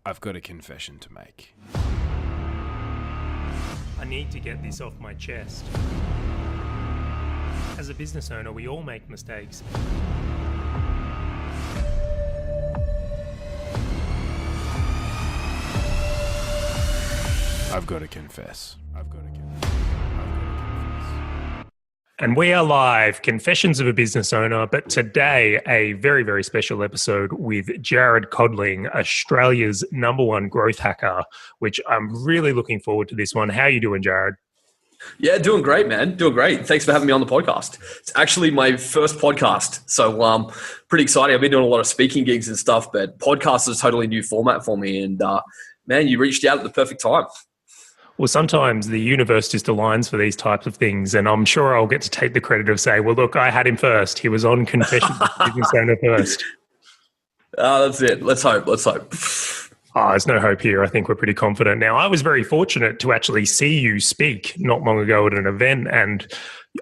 I've got a confession to make. I need to get this off my chest. As a business owner, we all make mistakes. I've got to confess. And we are live, Confessions of a Business Owner, but today a very, very special episode with Jared Codling, Australia's #1 growth hacker, which I'm really looking forward to this one. How are you doing, Jared? Yeah, doing great, man. Doing great. Thanks for having me on the podcast. It's actually my first podcast, so pretty exciting. I've been doing a lot of speaking gigs and stuff, but podcast is a totally new format for me. And man, you reached out at the perfect time. Well, sometimes the universe just aligns for these types of things, and I'm sure I'll get to take the credit of saying, well, look, I had him first. He was on Confessions of a Business Owner first. That's it. Let's hope. There's no hope here. I think we're pretty confident. Now, I was very fortunate to actually see you speak not long ago at an event, and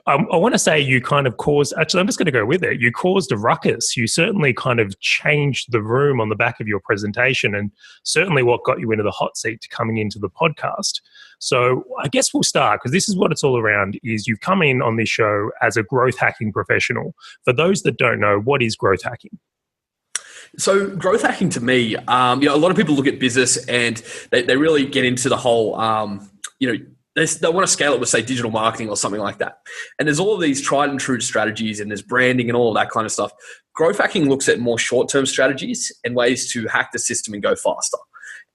I want to say you kind of caused, actually, I'm just going to go with it. You caused a ruckus. You certainly kind of changed the room on the back of your presentation, and certainly what got you into the hot seat to coming into the podcast. So I guess we'll start, because this is what it's all around, is you've come in on this show as a growth hacking professional. For those that don't know, what is growth hacking? So growth hacking to me, a lot of people look at business and they really get into the whole, they want to scale it with, say, digital marketing or something like that. And there's all of these tried and true strategies, and there's branding and all of that kind of stuff. Growth hacking looks at more short-term strategies and ways to hack the system and go faster.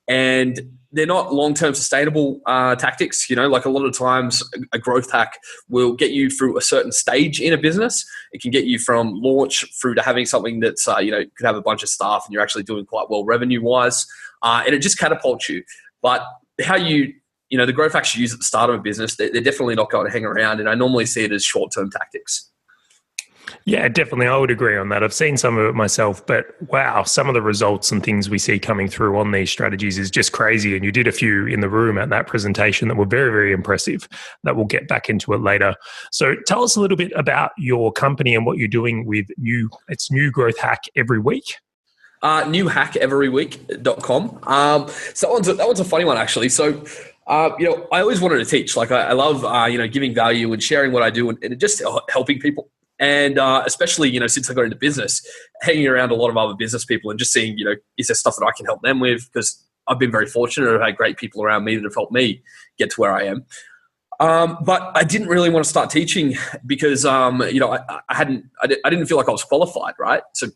And they're not long-term sustainable tactics. Like a lot of times a growth hack will get you through a certain stage in a business. It can get you from launch through to having something that's, could have a bunch of staff and you're actually doing quite well revenue-wise. And it just catapults you. But how the growth hacks you use at the start of a business, they're definitely not going to hang around. And I normally see it as short-term tactics. Yeah, definitely. I would agree on that. I've seen some of it myself, but wow, some of the results and things we see coming through on these strategies is just crazy. And you did a few in the room at that presentation that were very, very impressive, that we'll get back into it later. So tell us a little bit about your company and what you're doing with New Growth Hack Every Week. Newhackeveryweek.com. So that one's a funny one, actually. So, I always wanted to teach. Like I love, giving value and sharing what I do and just helping people. And especially, since I got into business, hanging around a lot of other business people and just seeing, is there stuff that I can help them with? Because I've been very fortunate to have had great people around me that have helped me get to where I am. But I didn't really want to start teaching because, I didn't feel like I was qualified, right? So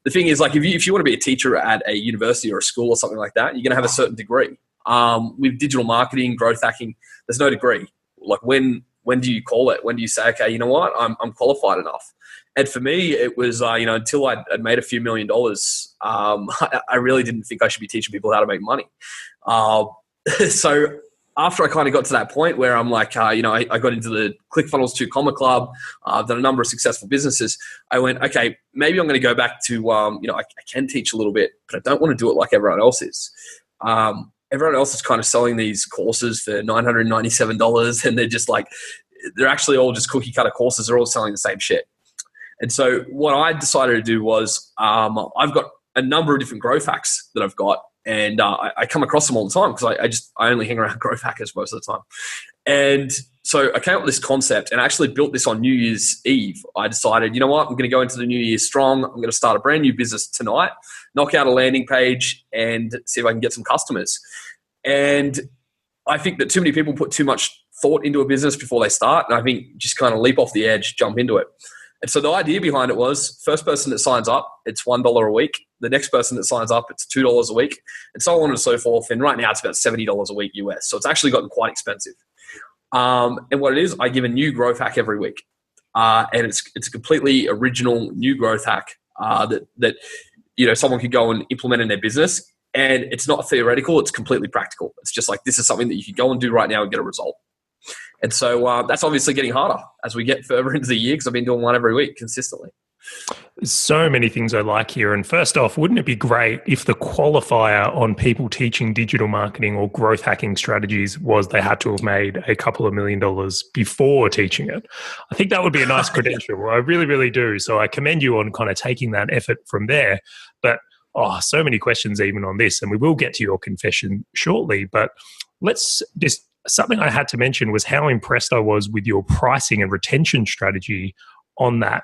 the thing is, like, if you want to be a teacher at a university or a school or something like that, you're going to have a certain degree. With digital marketing, growth hacking, there's no degree. Like when do you call it? When do you say, okay, you know what, I'm qualified enough? And for me, it was, until I'd made a few $1 million, I really didn't think I should be teaching people how to make money. So after I kind of got to that point where I'm like, I got into the ClickFunnels 2 Comma Club, I've done a number of successful businesses. I went, okay, maybe I'm going to go back to, I can teach a little bit, but I don't want to do it like everyone else is. Everyone else is kind of selling these courses for $997, and they're actually all just cookie cutter courses. They're all selling the same shit. And so what I decided to do was, I've got a number of different growth hacks that I've got, and I come across them all the time because I only hang around growth hackers most of the time. And so I came up with this concept and I actually built this on New Year's Eve. I decided, you know what, I'm going to go into the new year strong. I'm going to start a brand new business tonight, knock out a landing page and see if I can get some customers. And I think that too many people put too much thought into a business before they start. And I think just kind of leap off the edge, jump into it. And so the idea behind it was, first person that signs up, it's $1 a week. The next person that signs up, it's $2 a week, and so on and so forth. And right now it's about $70 a week US. So it's actually gotten quite expensive. And what it is, I give a new growth hack every week. And it's a completely original new growth hack that someone could go and implement in their business. And it's not theoretical, it's completely practical. It's just like, this is something that you can go and do right now and get a result. And so that's obviously getting harder as we get further into the year, because I've been doing one every week consistently. So many things I like here. And first off, wouldn't it be great if the qualifier on people teaching digital marketing or growth hacking strategies was they had to have made a couple of $1 million before teaching it? I think that would be a nice credential. I really, really do. So I commend you on kind of taking that effort from there. But So many questions even on this, and we will get to your confession shortly. But let's just, something I had to mention was how impressed I was with your pricing and retention strategy on that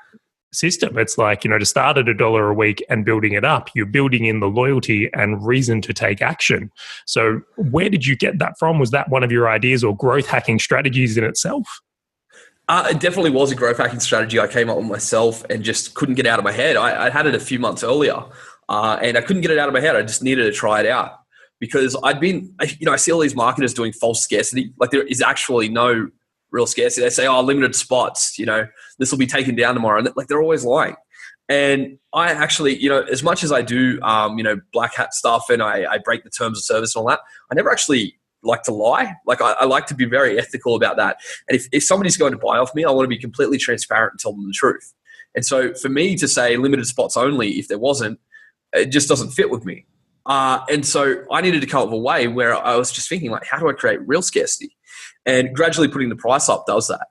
system. It's like, to start at $1 a week and building it up, you're building in the loyalty and reason to take action. So where did you get that from? Was that one of your ideas or growth hacking strategies in itself? It definitely was a growth hacking strategy I came up with myself and just couldn't get out of my head. I had it a few months earlier and I couldn't get it out of my head. I just needed to try it out because I see all these marketers doing false scarcity. Like there is actually no real scarcity. They say, limited spots, this will be taken down tomorrow. And like they're always lying. And I actually, as much as I do, black hat stuff and I break the terms of service and all that, I never actually like to lie. Like I like to be very ethical about that. And if somebody's going to buy off me, I want to be completely transparent and tell them the truth. And so for me to say limited spots only, if there wasn't, it just doesn't fit with me. And so I needed to come up with a way where I was just thinking like, how do I create real scarcity? And gradually putting the price up does that.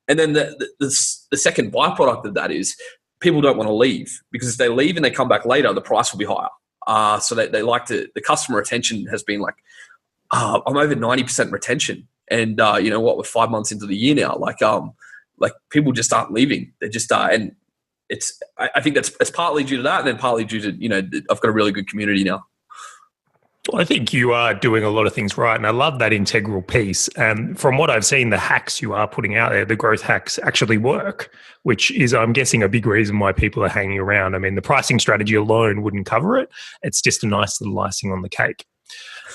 And then the second byproduct of that is people don't want to leave because if they leave and they come back later, the price will be higher. So they like to, the customer retention has been like, I'm over 90% retention. And we're 5 months into the year now. Like people just aren't leaving. They just are. And I think it's partly due to that. And then partly due to, I've got a really good community now. Well, I think you are doing a lot of things right. And I love that integral piece. And from what I've seen, the hacks you are putting out there, the growth hacks actually work, which is, I'm guessing, a big reason why people are hanging around. I mean, the pricing strategy alone wouldn't cover it. It's just a nice little icing on the cake.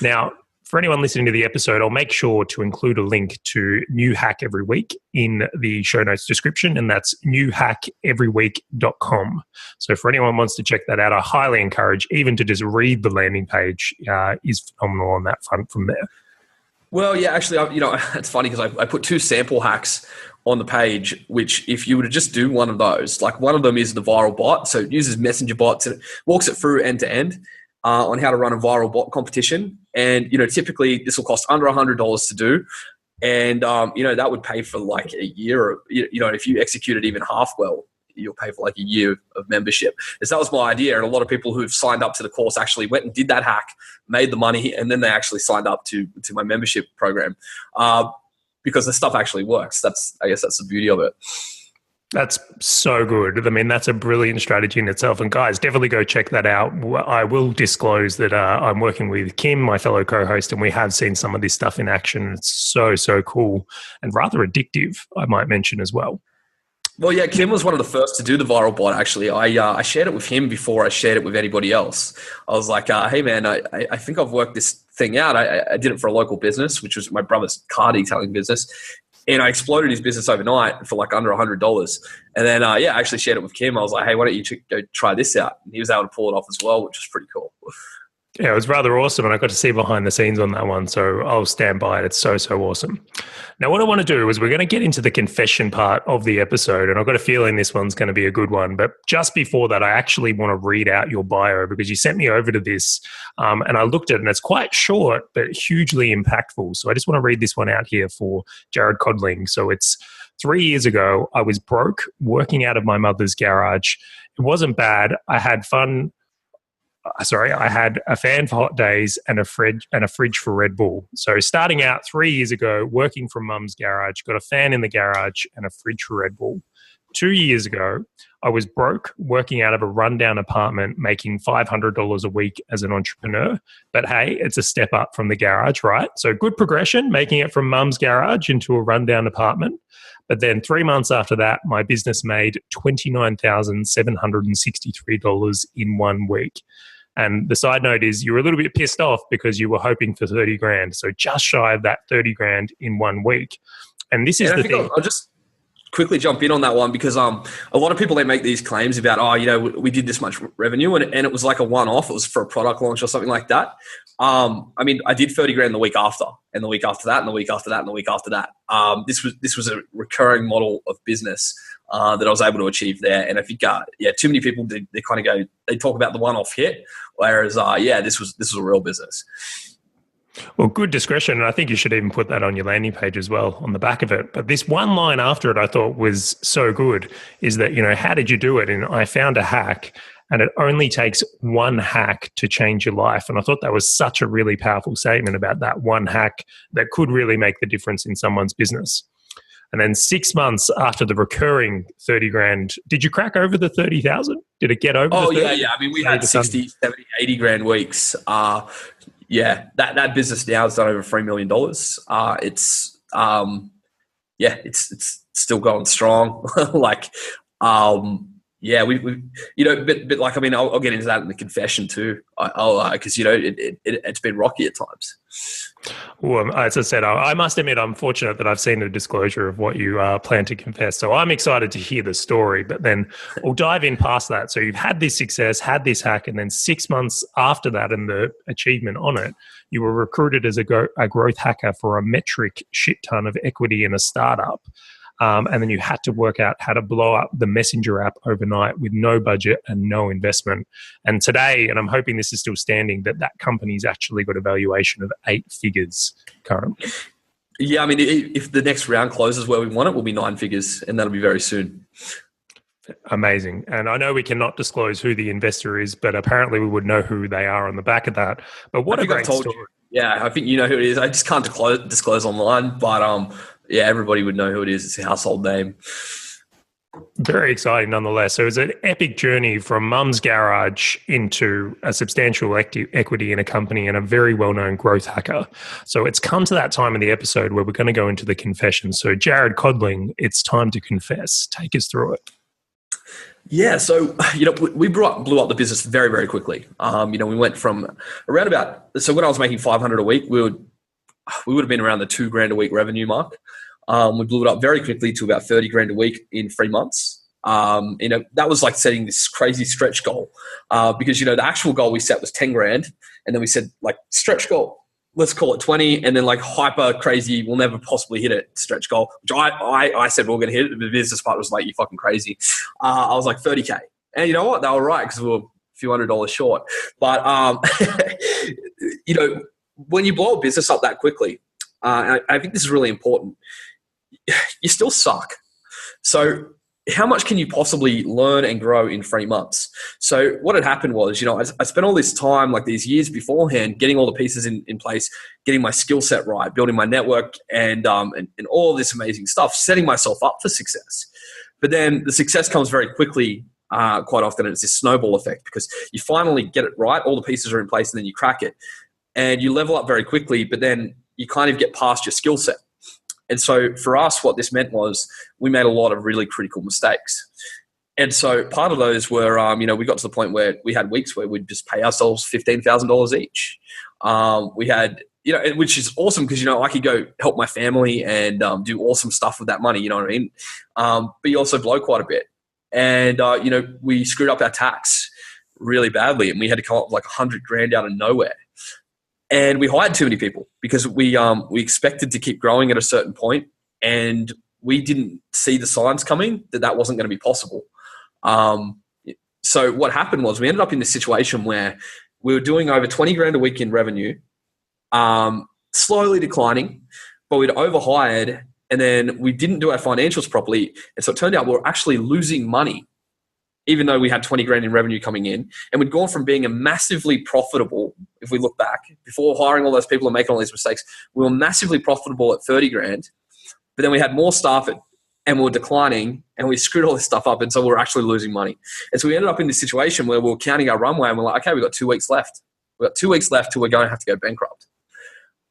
Now, for anyone listening to the episode, I'll make sure to include a link to New Hack Every Week in the show notes description, and that's newhackeveryweek.com. So for anyone who wants to check that out, I highly encourage even to just read the landing page is phenomenal on that front from there. Well, yeah, actually, it's funny because I put 2 sample hacks on the page, which if you were to just do one of those, like one of them is the viral bot. So it uses messenger bots and it walks it through end to end. On how to run a viral bot competition. And, typically this will cost under $100 to do. And, that would pay for like a year. Or, if you execute it even half well, you'll pay for like a year of membership. And so that was my idea. And a lot of people who've signed up to the course actually went and did that hack, made the money, and then they actually signed up to my membership program because the stuff actually works. I guess that's the beauty of it. That's so good. I mean, that's a brilliant strategy in itself. And guys, definitely go check that out. I will disclose that I'm working with Kim, my fellow co-host, and we have seen some of this stuff in action. It's so, so cool and rather addictive, I might mention as well. Well, yeah, Kim was one of the first to do the viral bot, actually. I shared it with him before I shared it with anybody else. I was like, hey, man, I think I've worked this thing out. I did it for a local business, which was my brother's car detailing business. And I exploded his business overnight for like under $100. And then, I actually shared it with Kim. I was like, hey, why don't you go try this out? And he was able to pull it off as well, which was pretty cool. Yeah, it was rather awesome. And I got to see behind the scenes on that one. So I'll stand by it. It's so, so awesome. Now, what I want to do is we're going to get into the confession part of the episode. And I've got a feeling this one's going to be a good one. But just before that, I actually want to read out your bio because you sent me over to this and I looked at it and it's quite short, but hugely impactful. So I just want to read this one out here for Jared Codling. So it's 3 years ago, I was broke working out of my mother's garage. It wasn't bad. I had a fan for hot days and a fridge for Red Bull. So starting out 3 years ago, working from mum's garage, got a fan in the garage and a fridge for Red Bull. 2 years ago, I was broke, working out of a rundown apartment, making $500 a week as an entrepreneur. But hey, it's a step up from the garage, right? So good progression, making it from mum's garage into a rundown apartment. But then 3 months after that, my business made $29,763 in 1 week. And the side note is you were a little bit pissed off because you were hoping for 30 grand. So just shy of that 30 grand in 1 week. And this is the thing. I'll just quickly jump in on that one because a lot of people, they make these claims about, we did this much revenue and it was like a one-off. It was for a product launch or something like that. I did 30 grand the week after and the week after that and the week after that and the week after that. This was a recurring model of business that I was able to achieve there. And I think, too many people, they kind of they talk about the one-off hit, whereas, this was a real business. Well, good discretion. And I think you should even put that on your landing page as well on the back of it. But this one line after it I thought was so good is that, how did you do it? And I found a hack, and it only takes one hack to change your life. And I thought that was such a really powerful statement about that one hack that could really make the difference in someone's business. And then 6 months after the recurring 30 grand, did you crack over the 30,000? Did it get over the 30? Yeah. I mean, we had 60, 70, 80 grand weeks. That business now has done over $3 million. It's still going strong. I'll get into that in the confession too. Because it's been rocky at times. Well, as I said, I must admit I'm fortunate that I've seen the disclosure of what you plan to confess. So I'm excited to hear the story, but then we'll dive in past that. So you've had this success, had this hack, and then 6 months after that and the achievement on it, you were recruited as a growth hacker for a metric shit ton of equity in a startup. And then you had to work out how to blow up the Messenger app overnight with no budget and no investment. And today, and I'm hoping this is still standing, that company's actually got a valuation of 8 figures currently. Yeah, I mean, if the next round closes where we want it, will be 9 figures, and that'll be very soon. Amazing. And I know we cannot disclose who the investor is, but apparently we would know who they are on the back of that. But what a great story. Yeah, I think you know who it is. I just can't disclose online, but everybody would know who it is. It's a household name. Very exciting nonetheless. So it was an epic journey from mum's garage into a substantial equity in a company and a very well-known growth hacker. So it's come to that time in the episode where we're going to go into the confession. So Jared Codling, it's time to confess. Take us through it. Yeah, so we blew up the business very, very quickly. We went from around so when I was making 500 a week, we would have been around the 2 grand a week revenue mark. We blew it up very quickly to about 30 grand a week in 3 months. That was like setting this crazy stretch goal because the actual goal we set was 10 grand, and then we said like stretch goal, let's call it 20, and then like hyper crazy, we'll never possibly hit it stretch goal, which I said we're going to hit it. The business partner was like, you fucking crazy. I was like 30K, and you know what? They were right because we were a few $100s short. But when you blow a business up that quickly, I think this is really important. You still suck. So how much can you possibly learn and grow in 3 months? So what had happened was, I spent all this time, like these years beforehand, getting all the pieces in place, getting my skill set right, building my network and all this amazing stuff, setting myself up for success. But then the success comes very quickly, quite often, and it's this snowball effect because you finally get it right, all the pieces are in place, and then you crack it. And you level up very quickly, but then you kind of get past your skill set. And so for us, what this meant was we made a lot of really critical mistakes. And so part of those were, we got to the point where we had weeks where we'd just pay ourselves $15,000 each. We had, which is awesome because, I could go help my family and do awesome stuff with that money, you know what I mean? But you also blow quite a bit. And, we screwed up our tax really badly, and we had to come up with like 100 grand out of nowhere. And we hired too many people because we expected to keep growing at a certain point, and we didn't see the signs coming that wasn't going to be possible. So what happened was we ended up in this situation where we were doing over 20 grand a week in revenue, slowly declining, but we'd overhired, and then we didn't do our financials properly. And so it turned out we were actually losing money, even though we had 20 grand in revenue coming in. And we'd gone from being a massively profitable, if we look back, before hiring all those people and making all these mistakes, we were massively profitable at 30 grand, but then we had more staff and we were declining, and we screwed all this stuff up, and so we were actually losing money. And so we ended up in this situation where we were counting our runway, and we're like, okay, we've got 2 weeks left. We've got 2 weeks left till we're going to have to go bankrupt.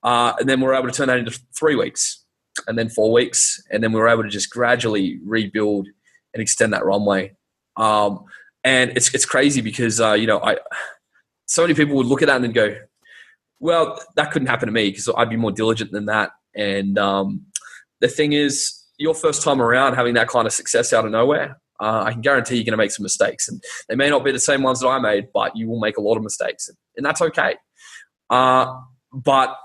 And then we were able to turn that into 3 weeks, and then 4 weeks, and then we were able to just gradually rebuild and extend that runway. And it's crazy because, so many people would look at that and then go, well, that couldn't happen to me because I'd be more diligent than that. And the thing is, your first time around having that kind of success out of nowhere, I can guarantee you're going to make some mistakes. And they may not be the same ones that I made, but you will make a lot of mistakes. And that's okay. But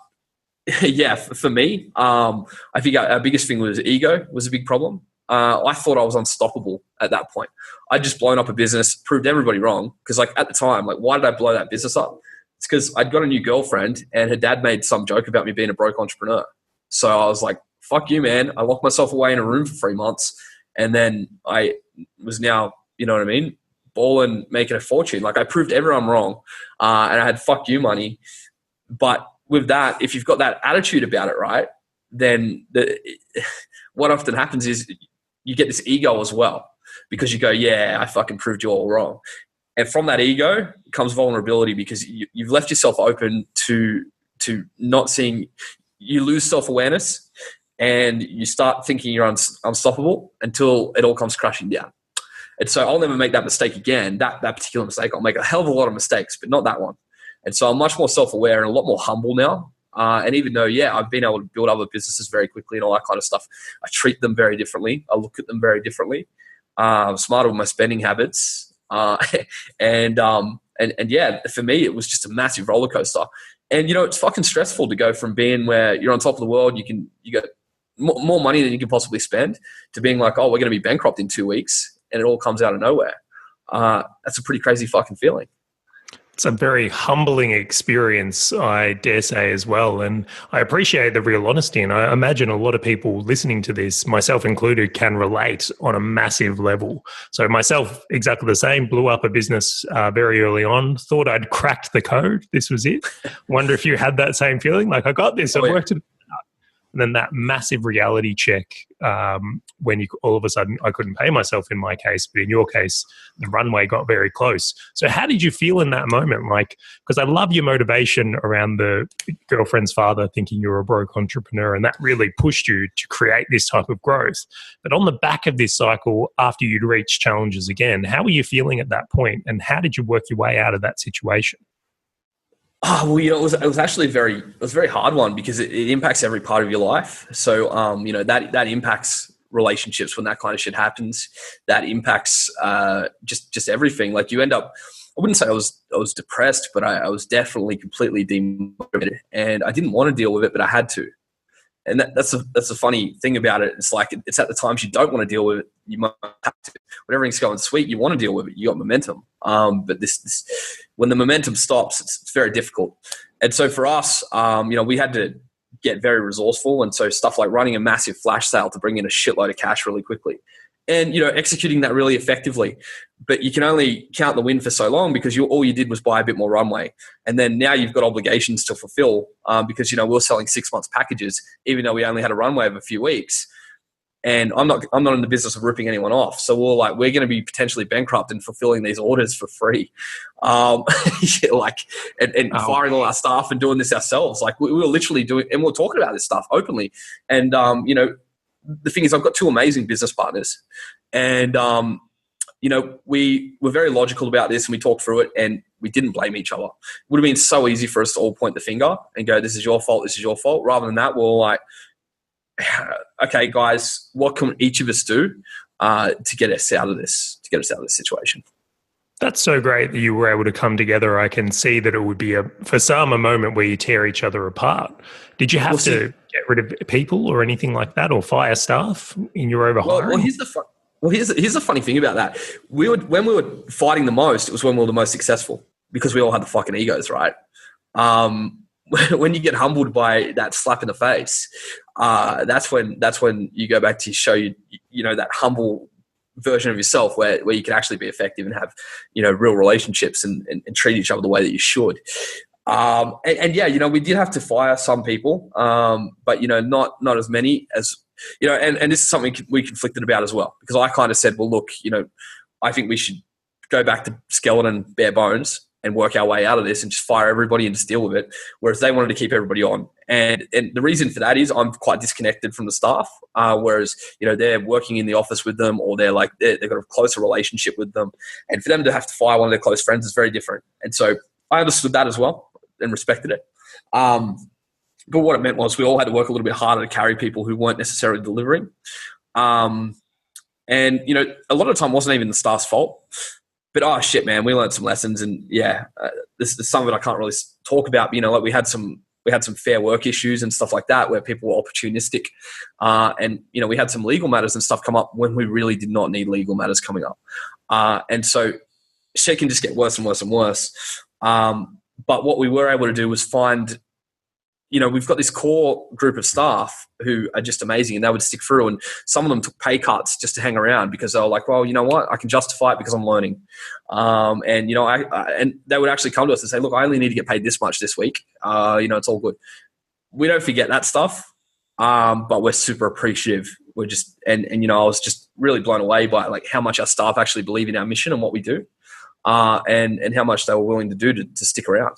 yeah, for me, I think our biggest thing was ego was a big problem. I thought I was unstoppable at that point. I'd just blown up a business, proved everybody wrong. Because at the time, why did I blow that business up? It's because I'd got a new girlfriend and her dad made some joke about me being a broke entrepreneur. So I was like, fuck you, man. I locked myself away in a room for 3 months. And then I was now, you know what I mean, balling, making a fortune. Like, I proved everyone wrong, and I had fuck you money. But with that, if you've got that attitude about it, right, then what often happens is you get this ego as well, because you go, yeah, I fucking proved you all wrong. And from that ego comes vulnerability, because you've left yourself open to not seeing. You lose self-awareness and you start thinking you're unstoppable until it all comes crashing down. And so I'll never make that mistake again, that particular mistake. I'll make a hell of a lot of mistakes, but not that one. And so I'm much more self-aware and a lot more humble now. And even though, yeah, I've been able to build other businesses very quickly and all that kind of stuff, I treat them very differently. I look at them very differently. I'm smarter with my spending habits. And yeah, for me, it was just a massive roller coaster. And, you know, it's fucking stressful to go from being where you're on top of the world, you got more money than you can possibly spend, to being like, oh, we're going to be bankrupt in 2 weeks, and it all comes out of nowhere. That's a pretty crazy fucking feeling. It's a very humbling experience, I dare say, as well. And I appreciate the real honesty. And I imagine a lot of people listening to this, myself included, can relate on a massive level. So myself, exactly the same, blew up a business very early on, thought I'd cracked the code. This was it. Wonder if you had that same feeling, like, I got this, I've worked it out. And then that massive reality check, when you all of a sudden, I couldn't pay myself in my case, but in your case, the runway got very close. So how did you feel in that moment? Like, because I love your motivation around the girlfriend's father thinking you're a broke entrepreneur, and that really pushed you to create this type of growth. But on the back of this cycle, after you'd reached challenges again, how were you feeling at that point, and how did you work your way out of that situation? Oh, well, you know, it was actually a very hard one, because it impacts every part of your life. So, you know, that impacts relationships when that kind of shit happens. That impacts just everything. Like, you end up, I wouldn't say I was depressed, but I was definitely completely demotivated, and I didn't want to deal with it, but I had to. And that's a funny thing about it. It's like, it's at the times you don't want to deal with it, you might have to. When everything's going sweet, you want to deal with it. You got momentum. But this when the momentum stops, it's very difficult. And so for us, you know, we had to get very resourceful. And so stuff like running a massive flash sale to bring in a shitload of cash really quickly, and, you know, executing that really effectively. But you can only count the win for so long, because all you did was buy a bit more runway. And then now you've got obligations to fulfill, because, you know, we're selling 6 months packages, even though we only had a runway of a few weeks. And I'm not in the business of ripping anyone off. So we're going to be potentially bankrupt and fulfilling these orders for free. Yeah, like, and firing all our staff and doing this ourselves. Like, we were literally doing, and we were talking about this stuff openly. And, you know, the thing is, I've got 2 amazing business partners, and, you know, we were very logical about this, and we talked through it, and we didn't blame each other. It would have been so easy for us to all point the finger and go, this is your fault, this is your fault. Rather than that, we're like, okay, guys, what can each of us do to get us out of this situation? That's so great that you were able to come together. I can see that it would be for some a moment where you tear each other apart. Did you have to get rid of people or anything like that, or fire staff in your overhiring? Well, here's the funny thing about that. When we were fighting the most, it was when we were the most successful, because we all had the fucking egos, right? When you get humbled by that slap in the face, that's when you go back to show you know, that humble version of yourself where you can actually be effective and have, you know, real relationships and treat each other the way that you should. And yeah, you know, we did have to fire some people, but, you know, not as many as, you know, and this is something we conflicted about as well, because I kind of said, well, look, you know, I think we should go back to skeleton, bare bones, and work our way out of this and just fire everybody and just deal with it. Whereas they wanted to keep everybody on. And the reason for that is I'm quite disconnected from the staff. Whereas, you know, they're working in the office with them, or they've got a closer relationship with them. And for them to have to fire one of their close friends is very different. And so I understood that as well and respected it. But what it meant was we all had to work a little bit harder to carry people who weren't necessarily delivering. And, you know, a lot of the time wasn't even the staff's fault. But, oh, shit, man, we learned some lessons. And, yeah, this is some of it I can't really talk about. But, you know, like we had some fair work issues and stuff like that where people were opportunistic. And, you know, we had some legal matters and stuff come up when we really did not need legal matters coming up. And so shit can just get worse and worse and worse. But what we were able to do was find, we've got this core group of staff who are just amazing, and they would stick through. And some of them took pay cuts just to hang around because they were like, well, you know what? I can justify it because I'm learning. And they would actually come to us and say, look, I only need to get paid this much this week. It's all good. We don't forget that stuff. But we're super appreciative. We're just, I was just really blown away by like how much our staff actually believe in our mission and what we do, and how much they were willing to do to stick around.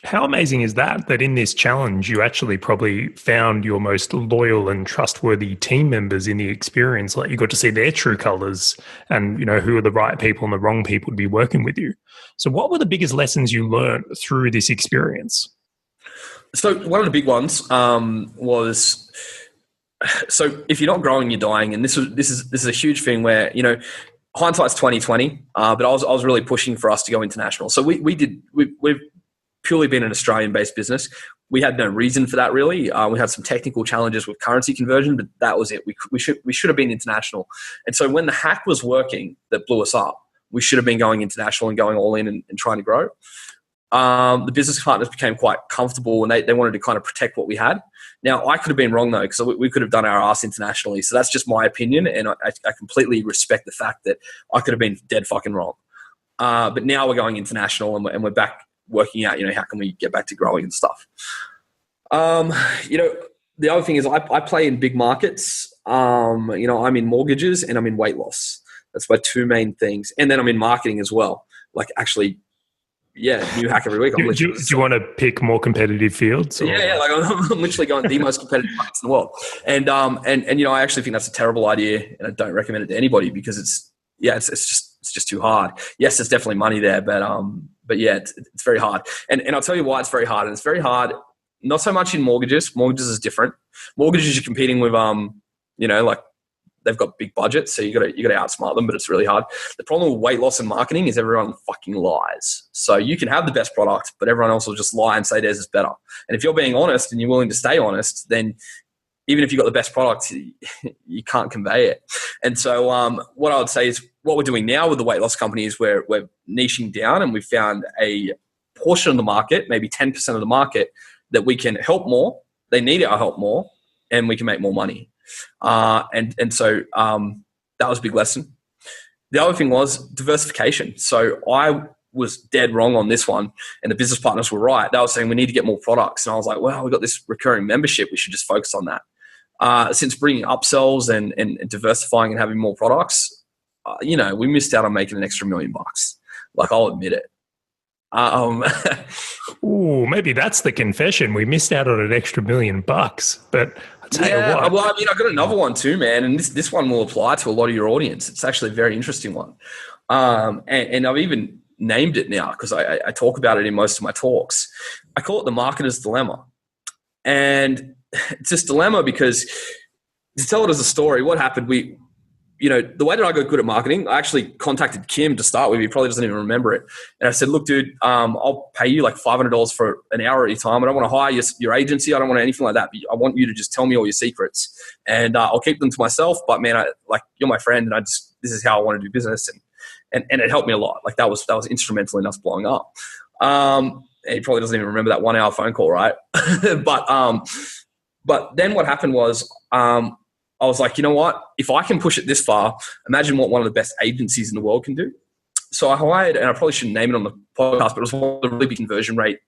How amazing is that in this challenge, you actually probably found your most loyal and trustworthy team members in the experience. Like you got to see their true colors and, who are the right people and the wrong people to be working with you. So what were the biggest lessons you learned through this experience? So one of the big ones was, so if you're not growing, you're dying. And this is a huge thing where, hindsight's 20/20, but I was really pushing for us to go international. So we've purely been an Australian-based business. We had no reason for that, really. We had some technical challenges with currency conversion, but that was it. We should have been international. And so when the hack was working that blew us up, we should have been going international and going all in and trying to grow. The business partners became quite comfortable and they wanted to kind of protect what we had. Now, I could have been wrong though, because we could have done our ass internationally. So that's just my opinion. And I completely respect the fact that I could have been dead fucking wrong. But now we're going international and we're back working out, how can we get back to growing and stuff. The other thing is I play in big markets. I'm in mortgages and I'm in weight loss. That's my two main things. And then I'm in marketing as well. Like actually, new hack every week. Do you want to pick more competitive fields? Or? Yeah. Like I'm literally going the most competitive markets in the world. And I actually think that's a terrible idea, and I don't recommend it to anybody because it's just too hard. Yes, there's definitely money there, but yeah, it's very hard. And I'll tell you why it's very hard. And it's very hard, not so much in mortgages. Mortgages is different. Mortgages you're competing with, like they've got big budgets, so you got to outsmart them, but it's really hard. The problem with weight loss and marketing is everyone fucking lies. So you can have the best product, but everyone else will just lie and say theirs is better. And if you're being honest and you're willing to stay honest, then even if you've got the best product, you can't convey it. And so what I would say is what we're doing now with the weight loss company is we're niching down, and we found a portion of the market, maybe 10% of the market, that we can help more. They need our help more, and we can make more money. So that was a big lesson. The other thing was diversification. So I was dead wrong on this one, and the business partners were right. They were saying we need to get more products, and I was like, well, we've got this recurring membership. We should just focus on that. Since bringing upsells and diversifying and having more products, we missed out on making an extra $1 million. Like, I'll admit it. Ooh, maybe that's the confession. We missed out on an extra $1 million, but I'll tell you what. Well, I've got another one too, man, and this one will apply to a lot of your audience. It's actually a very interesting one, and I've even named it now because I talk about it in most of my talks. I call it the marketer's dilemma, and it's this dilemma because, to tell it as a story, what happened, the way that I got good at marketing, I actually contacted Kim to start with. He probably doesn't even remember it. And I said, look, dude, I'll pay you like $500 for an hour at your time. I don't want to hire your agency. I don't want anything like that. But I want you to just tell me all your secrets, and I'll keep them to myself. But man, you're my friend, and this is how I want to do business. And it helped me a lot. Like that was instrumental in us blowing up. And he probably doesn't even remember that 1 hour phone call, right? But then what happened was, I was like, you know what? If I can push it this far, imagine what one of the best agencies in the world can do. So I hired, and I probably shouldn't name it on the podcast, but it was one of the really big conversion rate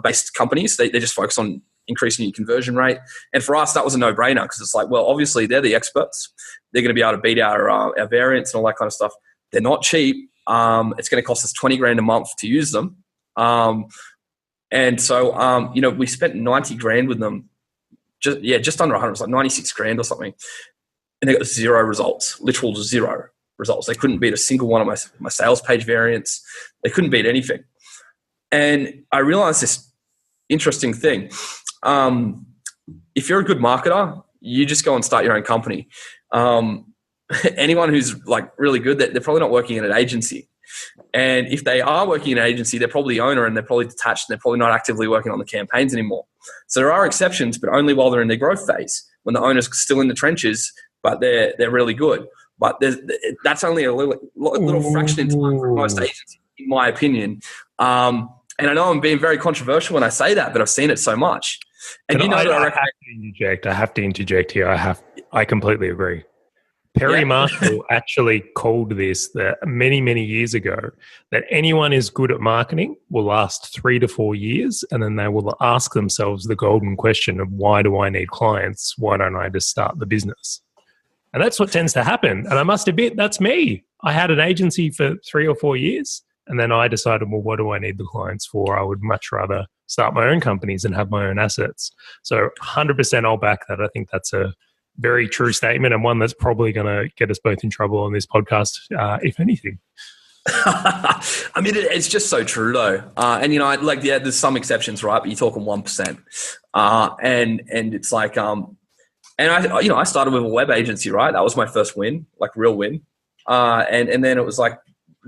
based companies. They just focus on increasing your conversion rate. And for us, that was a no-brainer because it's like, well, obviously they're the experts. They're going to be able to beat our variants and all that kind of stuff. They're not cheap. It's going to cost us $20,000 a month to use them. And so, we spent $90,000 with them. Just under 100, it was like $96,000 or something. And they got zero results, literal zero results. They couldn't beat a single one of my sales page variants. They couldn't beat anything. And I realized this interesting thing. If you're a good marketer, you just go and start your own company. Anyone who's like really good, they're probably not working in an agency. And if they are working in an agency, they're probably the owner and they're probably detached and they're probably not actively working on the campaigns anymore. So there are exceptions, but only while they're in their growth phase, when the owner's still in the trenches, but they're really good. But that's only a little fraction in time for most agencies, in my opinion. And I know I'm being very controversial when I say that, but I've seen it so much. And I that I have to interject. I have to interject here. I completely agree. Perry Marshall actually called this that many, many years ago, that anyone who's good at marketing will last 3 to 4 years, and then they will ask themselves the golden question of, why do I need clients? Why don't I just start the business? And that's what tends to happen. And I must admit, that's me. I had an agency for 3 or 4 years, and then I decided, well, what do I need the clients for? I would much rather start my own companies and have my own assets. So 100% I'll back that. I think that's a very true statement, and one that's probably going to get us both in trouble on this podcast, if anything. I mean, it's just so true, though. And there's some exceptions, right? But you're talking 1%, and it's like, and I started with a web agency, right? That was my first win, like real win, and then it was like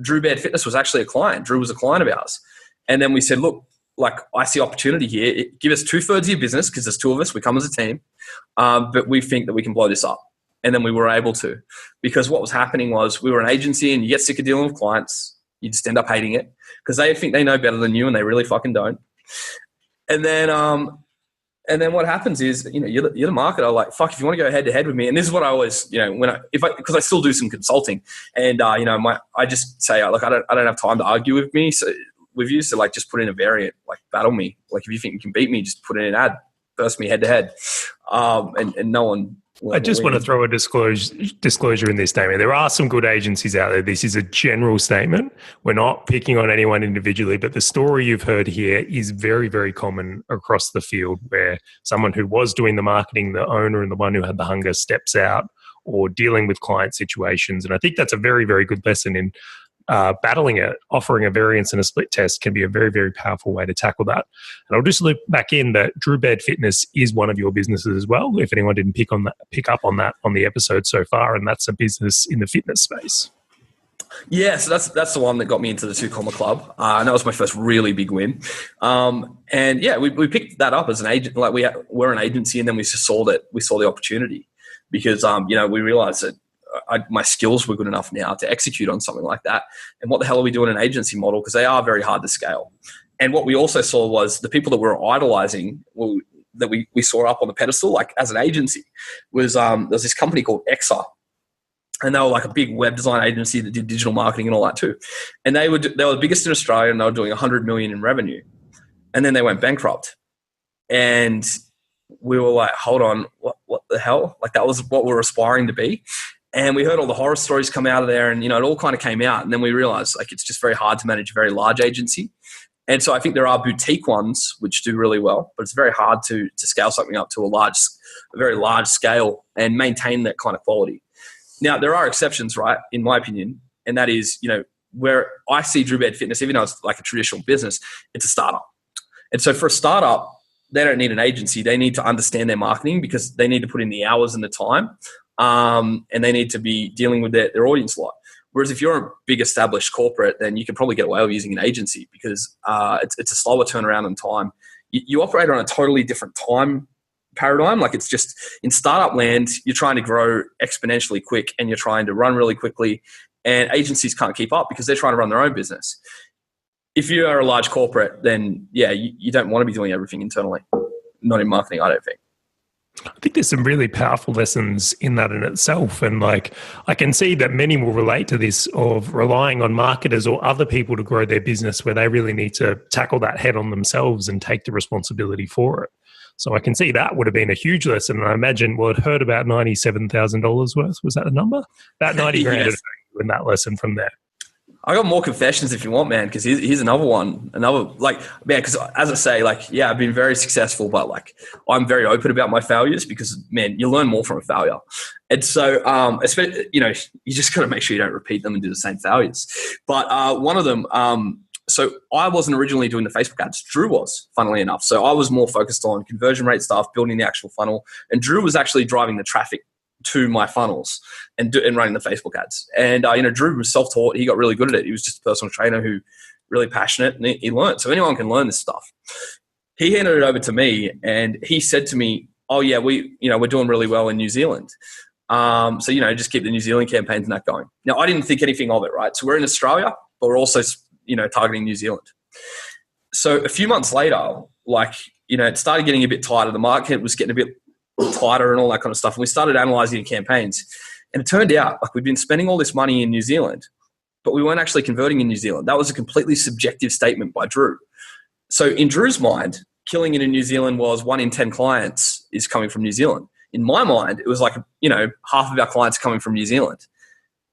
Drew Baird Fitness was actually a client. Drew was a client of ours, and then we said, look, like, I see opportunity here. Give us 2/3 of your business, because there's 2 of us. We come as a team. But we think that we can blow this up. And then we were able to, because what was happening was, we were an agency, and you get sick of dealing with clients. You just end up hating it because they think they know better than you, and they really fucking don't. And then what happens is, you're the marketer, like, fuck, if you want to go head to head with me. And this is what I always, because I still do some consulting, and I just say, look, I don't have time to argue with you. So like, just put in a variant, like, battle me. Like, if you think you can beat me, just put in an ad, burst me head to head. And no one. I just want to throw a disclosure in this statement. There are some good agencies out there. This is a general statement. We're not picking on anyone individually, but the story you've heard here is very, very common across the field, where someone who was doing the marketing, the owner and the one who had the hunger, steps out, or dealing with client situations. And I think that's a very, very good lesson in battling it. Offering a variance and a split test can be a very, very powerful way to tackle that. And I'll just loop back in that Drew Baird Fitness is one of your businesses as well, if anyone didn't pick up on that on the episode so far, and that's a business in the fitness space. Yeah, so that's the one that got me into the 2 Comma Club, and that was my first really big win. And yeah, we picked that up as an agent. Like, we're an agency, and then we saw the opportunity, because we realized that my skills were good enough now to execute on something like that. And what the hell are we doing in an agency model? Because they are very hard to scale. And what we also saw was the people that we were idolizing, that we saw up on the pedestal, like, as an agency, was there's this company called Exa. And they were like a big web design agency that did digital marketing and all that too. And they were the biggest in Australia, and they were doing 100 million in revenue. And then they went bankrupt. And we were like, hold on, what the hell? Like, that was what we were aspiring to be. And we heard all the horror stories come out of there, and, it all kind of came out. And then we realized, like, it's just very hard to manage a very large agency. And so I think there are boutique ones which do really well, but it's very hard to scale something up to a very large scale and maintain that kind of quality. Now, there are exceptions, right, in my opinion. And that is, where I see Drew Baird Fitness, even though it's like a traditional business, it's a startup. And so for a startup, they don't need an agency. They need to understand their marketing, because they need to put in the hours and the time. And they need to be dealing with their audience a lot. Whereas if you're a big established corporate, then you can probably get away with using an agency, because it's a slower turnaround in time. You operate on a totally different time paradigm. Like, it's just, in startup land, you're trying to grow exponentially quick, and you're trying to run really quickly, and agencies can't keep up because they're trying to run their own business. If you are a large corporate, then yeah, you don't want to be doing everything internally. Not in marketing, I don't think. I think there's some really powerful lessons in that in itself. And like, I can see that many will relate to this, of relying on marketers or other people to grow their business, where they really need to tackle that head on themselves and take the responsibility for it. So I can see that would have been a huge lesson. And I imagine, well, it heard about $97,000 worth. Was that the number? About 90 grand Yes. in that lesson from there. I got more confessions if you want, man, because here's another one. Because as I say, like, yeah, I've been very successful, but like, I'm very open about my failures, because, man, you learn more from a failure. And so, especially, you just got to make sure you don't repeat them and do the same failures. But one of them, so I wasn't originally doing the Facebook ads. Drew was, funnily enough. So I was more focused on conversion rate stuff, building the actual funnel. And Drew was actually driving the traffic to my funnels and running the Facebook ads. And, Drew was self-taught. He got really good at it. He was just a personal trainer who really passionate, and he learned. So anyone can learn this stuff. He handed it over to me, and he said to me, oh yeah, we're doing really well in New Zealand. So, just keep the New Zealand campaigns and that going. Now, I didn't think anything of it, right? So we're in Australia, but we're also, targeting New Zealand. So a few months later, like, it started getting a bit tighter. The market was getting a bit tighter and all that kind of stuff. And we started analyzing campaigns. And it turned out like we'd been spending all this money in New Zealand, but we weren't actually converting in New Zealand. That was a completely subjective statement by Drew. So in Drew's mind, killing it in New Zealand was 1 in 10 clients is coming from New Zealand. In my mind, it was like, half of our clients coming from New Zealand.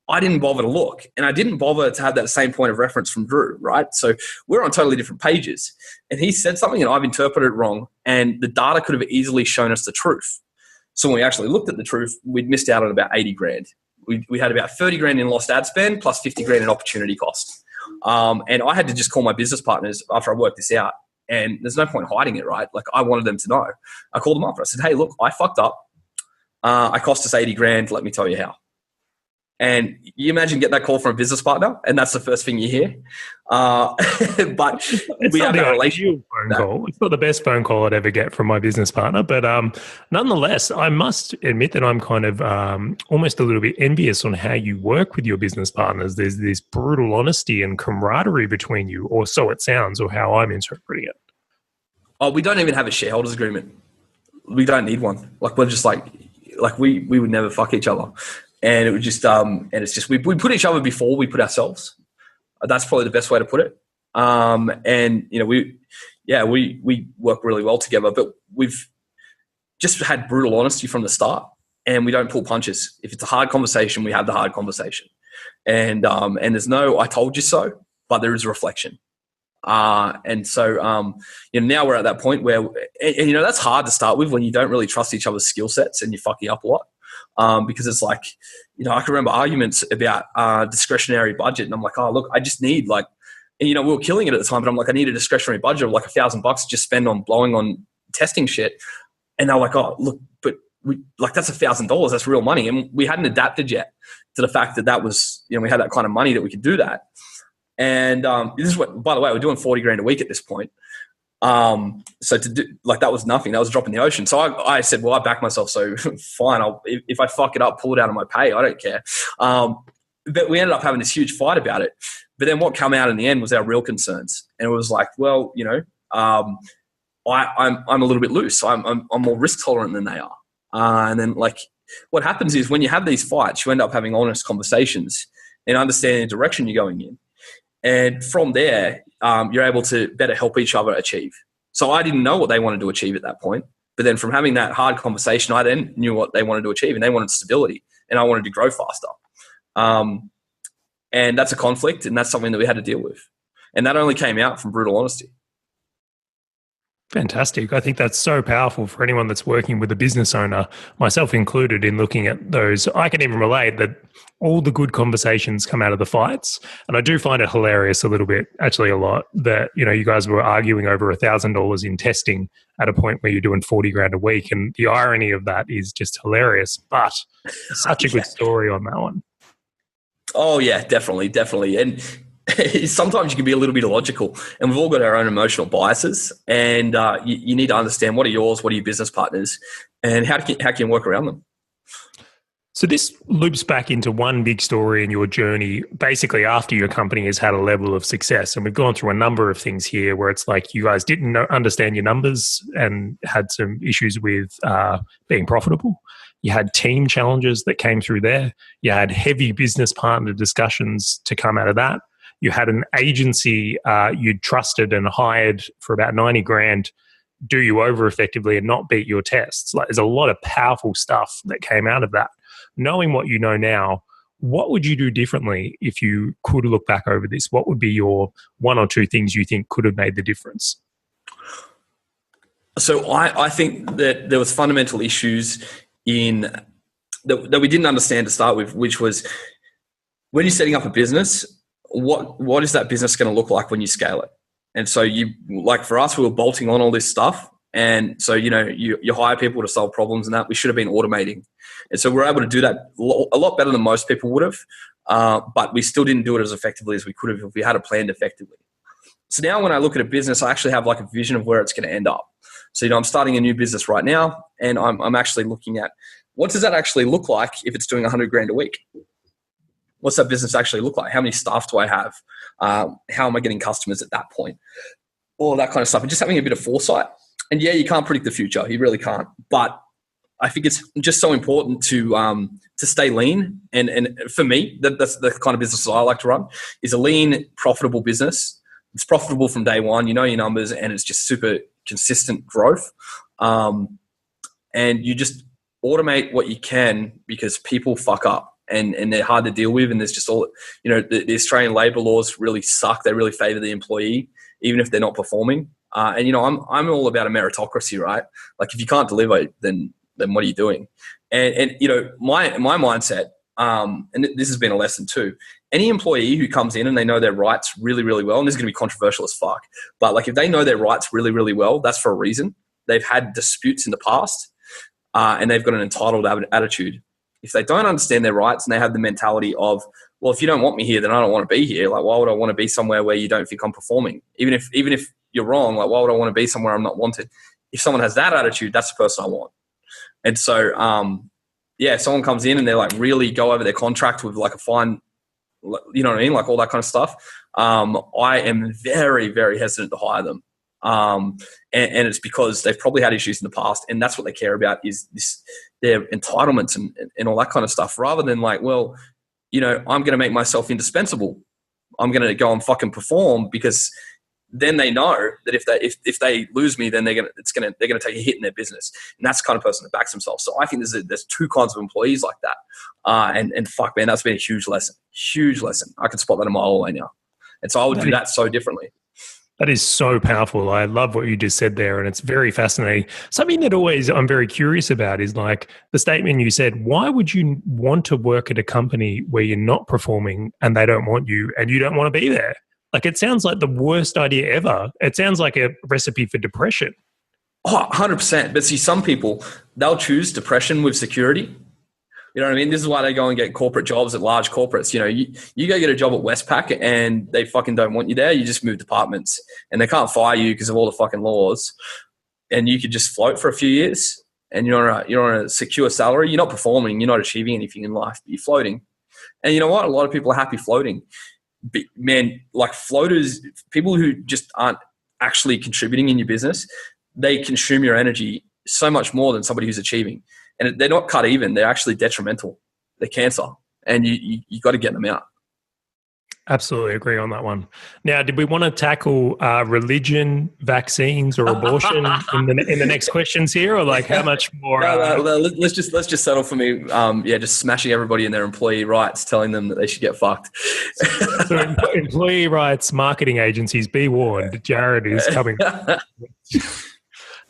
I didn't bother to look, and I didn't bother to have that same point of reference from Drew, right? So we're on totally different pages, and he said something and I've interpreted it wrong, and the data could have easily shown us the truth. So when we actually looked at the truth, we'd missed out on about 80 grand. We had about 30 grand in lost ad spend plus 50 grand in opportunity cost. And I had to just call my business partners after I worked this out, and there's no point hiding it, right? Like I wanted them to know. I called them up and I said, hey, look, I fucked up. I cost us 80 grand. Let me tell you how. And you imagine getting that call from a business partner, and that's the first thing you hear. But we have that relationship. Phone call. It's not the best phone call I'd ever get from my business partner, but nonetheless, I must admit that I'm kind of almost a little bit envious on how you work with your business partners. There's this brutal honesty and camaraderie between you, or so it sounds, or how I'm interpreting it. Oh, we don't even have a shareholders agreement. We don't need one. Like we're just like we would never fuck each other. And it was just, and it's just, we put each other before we put ourselves. That's probably the best way to put it. And, we work really well together, but we've just had brutal honesty from the start, and we don't pull punches. If it's a hard conversation, we have the hard conversation. And there's no, I told you so, but there is a reflection. And so, now we're at that point where, and that's hard to start with when you don't really trust each other's skill sets and you're fucking up a lot. Because it's like, I can remember arguments about discretionary budget, and I'm like, oh, look, I just need like, and we were killing it at the time, but I'm like, I need a discretionary budget of like $1,000 to just spend on blowing on testing shit. And they're like, oh, look, but we like, that's $1,000. That's real money. And we hadn't adapted yet to the fact that was, we had that kind of money that we could do that. And this is what, by the way, we're doing 40 grand a week at this point. So to do like, that was nothing. That was a drop in the ocean. So I said, well, I back myself. So fine. If I fuck it up, pull it out of my pay. I don't care. But we ended up having this huge fight about it. But then what came out in the end was our real concerns. And it was like, well, I'm a little bit loose. I'm more risk tolerant than they are. And then like what happens is when you have these fights, you end up having honest conversations and understanding the direction you're going in. And from there, you're able to better help each other achieve. So I didn't know what they wanted to achieve at that point. But then from having that hard conversation, I then knew what they wanted to achieve, and they wanted stability, and I wanted to grow faster. And that's a conflict, and that's something that we had to deal with. And that only came out from brutal honesty. Fantastic. I think that's so powerful for anyone that's working with a business owner, myself included, in looking at those. I can even relate that all the good conversations come out of the fights. And I do find it hilarious a little bit, actually a lot, that, you guys were arguing over $1,000 in testing at a point where you're doing 40 grand a week. And the irony of that is just hilarious, but such a good story on that one. Oh yeah, definitely. And sometimes you can be a little bit illogical, and we've all got our own emotional biases, and you need to understand what are yours, what are your business partners, and how can you work around them. So this loops back into one big story in your journey, basically after your company has had a level of success. And we've gone through a number of things here where it's like you guys didn't understand your numbers and had some issues with being profitable. You had team challenges that came through there. You had heavy business partner discussions to come out of that. You had an agency you'd trusted and hired for about 90 grand do you over effectively and not beat your tests. Like, there's a lot of powerful stuff that came out of that. Knowing what you know now, what would you do differently if you could look back over this? What would be your one or two things you think could have made the difference? So I think that there was fundamental issues in that we didn't understand to start with, which was when you're setting up a business, what is that business going to look like when you scale it? And so for us, we were bolting on all this stuff. And so, you hire people to solve problems and that we should have been automating. And so we're able to do that a lot better than most people would have. But we still didn't do it as effectively as we could have if we had it planned effectively. So now when I look at a business, I actually have like a vision of where it's going to end up. So, I'm starting a new business right now, and I'm actually looking at what does that actually look like if it's doing 100 grand a week? What's that business actually look like? How many staff do I have? How am I getting customers at that point? all that kind of stuff, and just having a bit of foresight. And yeah, you can't predict the future. You really can't. But I think it's just so important to stay lean. And for me, that's the kind of business I like to run, is a lean, profitable business. It's profitable from day one. You know your numbers, and it's just super consistent growth. And you just automate what you can, because people fuck up and they're hard to deal with. And there's just all, the Australian labour laws really suck. They really favour the employee, even if they're not performing. And I'm all about a meritocracy, right? Like if you can't deliver, then what are you doing? And my mindset, and this has been a lesson too. Any employee who comes in and they know their rights really, really well, and this is going to be controversial as fuck, but like if they know their rights really, really well, that's for a reason. They've had disputes in the past, and they've got an entitled attitude. If they don't understand their rights and they have the mentality of, well, if you don't want me here, then I don't want to be here. Like, why would I want to be somewhere where you don't think I'm performing? Even if you're wrong, like, why would I want to be somewhere I'm not wanted? If someone has that attitude, that's the person I want. And so, someone comes in and they're like really go over their contract with like a fine, you know what I mean? Like all that kind of stuff. I am very, very hesitant to hire them. And it's because they've probably had issues in the past, and that's what they care about is their entitlements and all that kind of stuff, rather than like, well, I'm going to make myself indispensable. I'm going to go and fucking perform, because then they know that if they lose me, then they're going to take a hit in their business. And that's the kind of person that backs themselves. So I think there's two kinds of employees like that. And fuck, man, that's been a huge lesson. I can spot that a mile away now. And so I would do that so differently. That is so powerful. I love what you just said there, and it's very fascinating. Something that always I'm very curious about is like the statement you said, why would you want to work at a company where you're not performing and they don't want you and you don't want to be there? Like, it sounds like the worst idea ever. It sounds like a recipe for depression. Oh, 100%. But see, some people, they'll choose depression with security. You know what I mean? This is why they go and get corporate jobs at large corporates. You go get a job at Westpac and they fucking don't want you there. You just move departments and they can't fire you because of all the fucking laws. And you could just float for a few years and you're on a secure salary. You're not performing. You're not achieving anything in life, but you're floating. And you know what? A lot of people are happy floating. But man, like floaters, people who just aren't actually contributing in your business, they consume your energy so much more than somebody who's achieving. And they're not cut even. They're actually detrimental. They're cancer. And you got to get them out. Absolutely agree on that one. Now, did we want to tackle religion, vaccines, or abortion in the next questions here, or like how much more? No, let's just settle for me. Just smashing everybody in their employee rights, telling them that they should get fucked. So employee rights marketing agencies, be warned, Jared is coming.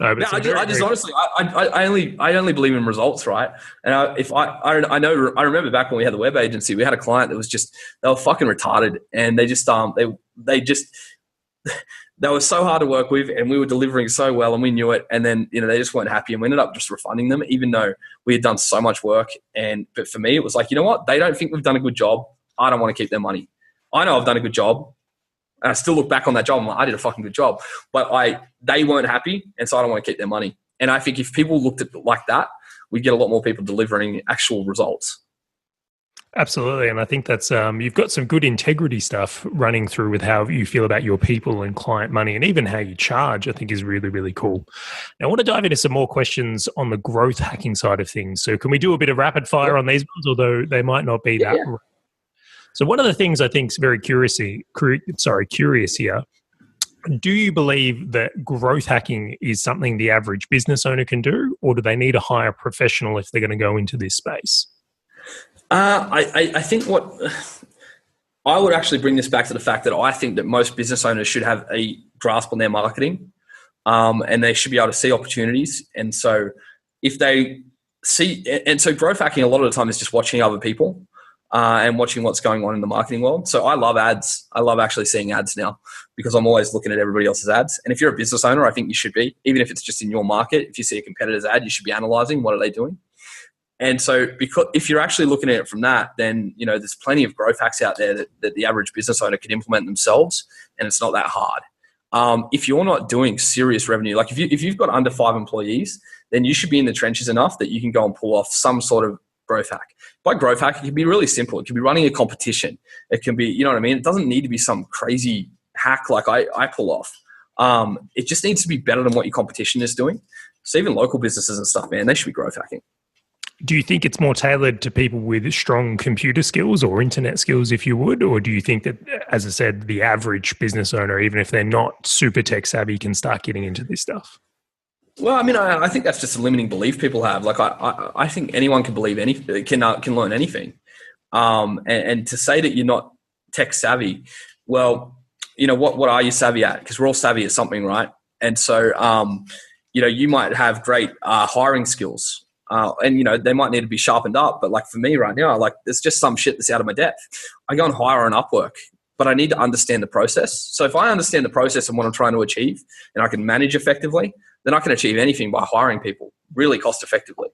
No, I just honestly, I only believe in results, right? And I remember back when we had the web agency, we had a client that was they were fucking retarded, and they were so hard to work with, and we were delivering so well, and we knew it, and then they just weren't happy, and we ended up just refunding them, even though we had done so much work. But for me, it was like, you know what? They don't think we've done a good job. I don't want to keep their money. I know I've done a good job. And I still look back on that job and I'm like, I did a fucking good job. But they weren't happy, and so I don't want to keep their money. And I think if people looked at it like that, we'd get a lot more people delivering actual results. Absolutely. And I think that's you've got some good integrity stuff running through with how you feel about your people and client money, and even how you charge, I think is really, really cool. Now, I want to dive into some more questions on the growth hacking side of things. So can we do a bit of rapid fire on these ones, although they might not be that right? So one of the things I think is very curious here, do you believe that growth hacking is something the average business owner can do, or do they need to hire a professional if they're going to go into this space? I think what I would actually bring this back to the fact that I think that most business owners should have a grasp on their marketing, and they should be able to see opportunities. And so if they see, and so growth hacking a lot of the time is just watching other people. And watching what's going on in the marketing world. So I love ads. I love actually seeing ads now, because I'm always looking at everybody else's ads. And if you're a business owner, I think you should be, even if it's just in your market. If you see a competitor's ad, you should be analyzing what are they doing. And so because if you're actually looking at it from that, then there's plenty of growth hacks out there that the average business owner can implement themselves, and it's not that hard. If you're not doing serious revenue, like if you've got under 5 employees, then you should be in the trenches enough that you can go and pull off some sort of growth hack. By growth hack, it can be really simple. It can be running a competition. It can be, you know what I mean? It doesn't need to be some crazy hack like I pull off. It just needs to be better than what your competition is doing. So even local businesses and stuff, man, they should be growth hacking. Do you think it's more tailored to people with strong computer skills or internet skills, if you would? Or do you think that, as I said, the average business owner, even if they're not super tech savvy, can start getting into this stuff? Well, I mean, I think that's just a limiting belief people have. Like, I think anyone can believe anything, can learn anything. And to say that you're not tech savvy, well, you know, what are you savvy at? Because we're all savvy at something, right? And so, you know, you might have great hiring skills. And, you know, they might need to be sharpened up. But like for me right now, like there's just some shit that's out of my depth. I go and hire on Upwork, but I need to understand the process. So if I understand the process and what I'm trying to achieve and I can manage effectively, then I can achieve anything by hiring people really cost effectively,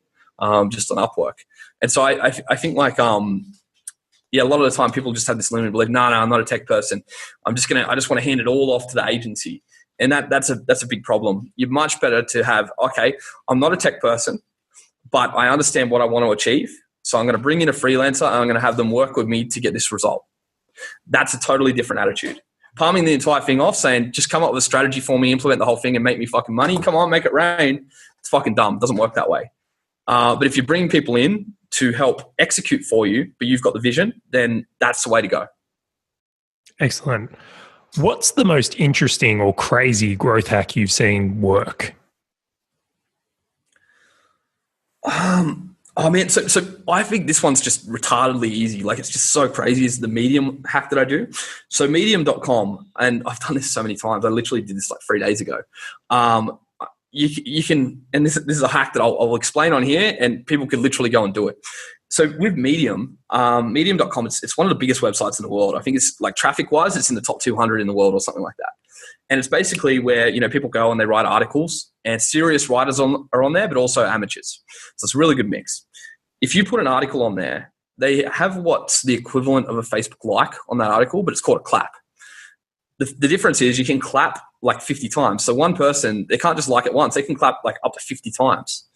just on Upwork. And so I think like, yeah, a lot of the time people just have this limited belief. No, I'm not a tech person. I just want to hand it all off to the agency. And that's a big problem. You're much better to have, okay, I'm not a tech person, but I understand what I want to achieve. So I'm going to bring in a freelancer and I'm going to have them work with me to get this result. That's a totally different attitude. Palming the entire thing off, saying, just come up with a strategy for me, implement the whole thing and make me fucking money. Come on, make it rain. It's fucking dumb. It doesn't work that way. But if you bring people in to help execute for you, but you've got the vision, then that's the way to go. Excellent. What's the most interesting or crazy growth hack you've seen work? Oh man, so I think this one's just retardedly easy. Like it's just so crazy. It's the Medium hack that I do. So medium.com, and I've done this so many times. I literally did this like 3 days ago. You can, and this is a hack that I'll explain on here, and people can literally go and do it. So with Medium, medium.com, it's one of the biggest websites in the world. I think it's like traffic wise, it's in the top 200 in the world or something like that. And it's basically where, you know, people go and they write articles, and serious writers are on there, but also amateurs. So it's a really good mix. If you put an article on there, they have what's the equivalent of a Facebook like on that article, but it's called a clap. The difference is you can clap like 50 times. So one person, they can't just like it once. They can clap like up to 50 times.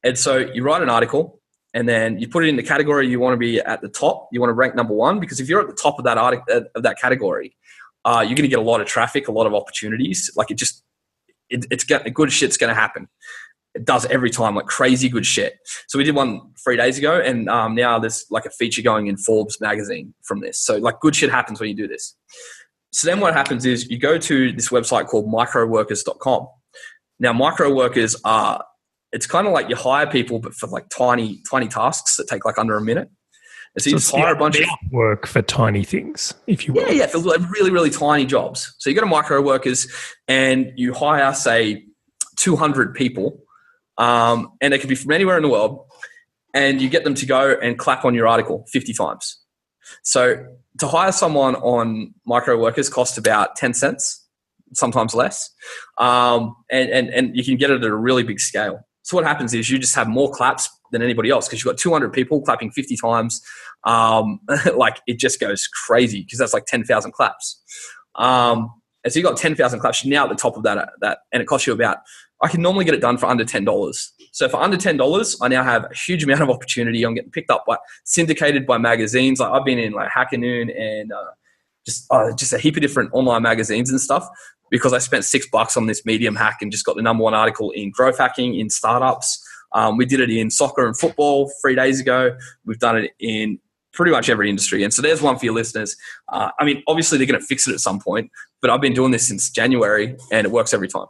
And so you write an article and then you put it in the category you want to be at the top. You want to rank number one, because if you're at the top of that article, of that category, you're going to get a lot of traffic, a lot of opportunities. Like it's good shit's going to happen. It does every time, like crazy good shit. So we did one 3 days ago, and now there's like a feature going in Forbes magazine from this. So like good shit happens when you do this. So then what happens is you go to this website called microworkers.com. Now microworkers are, it's kind of like you hire people, but for like tiny tasks that take like under a minute. And so you just hire a bunch of work for tiny things, if you will. Yeah, for like really, really tiny jobs. So you go to microworkers and you hire, say, 200 people, and they could be from anywhere in the world, and you get them to go and clap on your article 50 times. So to hire someone on microworkers costs about 10 cents, sometimes less, and you can get it at a really big scale. So what happens is you just have more claps than anybody else, because you've got 200 people clapping 50 times. Like it just goes crazy, because that's like 10,000 claps. And so you've got 10,000 claps. You're now at the top of that, and it costs you about, I can normally get it done for under $10. So for under $10, I now have a huge amount of opportunity. I'm getting picked up by, syndicated by magazines. Like I've been in like Hacker Noon and just a heap of different online magazines and stuff, because I spent $6 on this Medium hack and just got the #1 article in growth hacking, in startups. We did it in soccer and football 3 days ago. We've done it in pretty much every industry. And so there's one for your listeners. I mean, obviously they're going to fix it at some point, but I've been doing this since January and it works every time.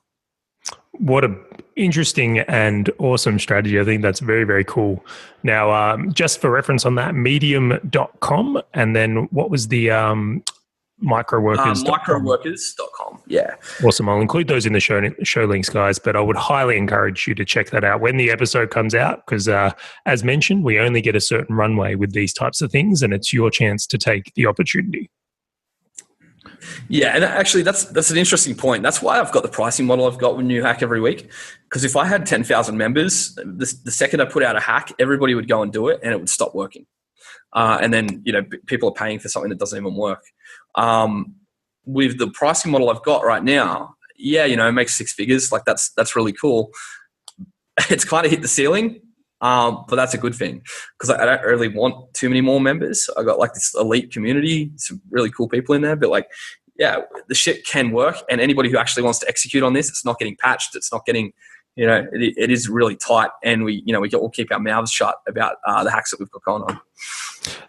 What a interesting and awesome strategy. I think that's very, very cool. Now, just for reference on that, medium.com, and then what was the microworkers.com? Microworkers.com, yeah. Awesome. I'll include those in the show links, guys, but I would highly encourage you to check that out when the episode comes out, because as mentioned, we only get a certain runway with these types of things, and it's your chance to take the opportunity. Yeah, and actually that's an interesting point. That's why I've got the pricing model I've got with New Hack every week, because if I had 10,000 members, the second I put out a hack, everybody would go and do it and it would stop working. And then, you know, people are paying for something that doesn't even work. With the pricing model I've got right now, yeah, you know, it makes 6 figures. Like that's really cool. It's kind of hit the ceiling. But that's a good thing, because I don't really want too many more members. I got like this elite community, some really cool people in there, but like yeah, the shit can work. And anybody who actually wants to execute on this, it's not getting patched. It's not getting, it is really tight. And we'll keep our mouths shut about the hacks that we've got going on.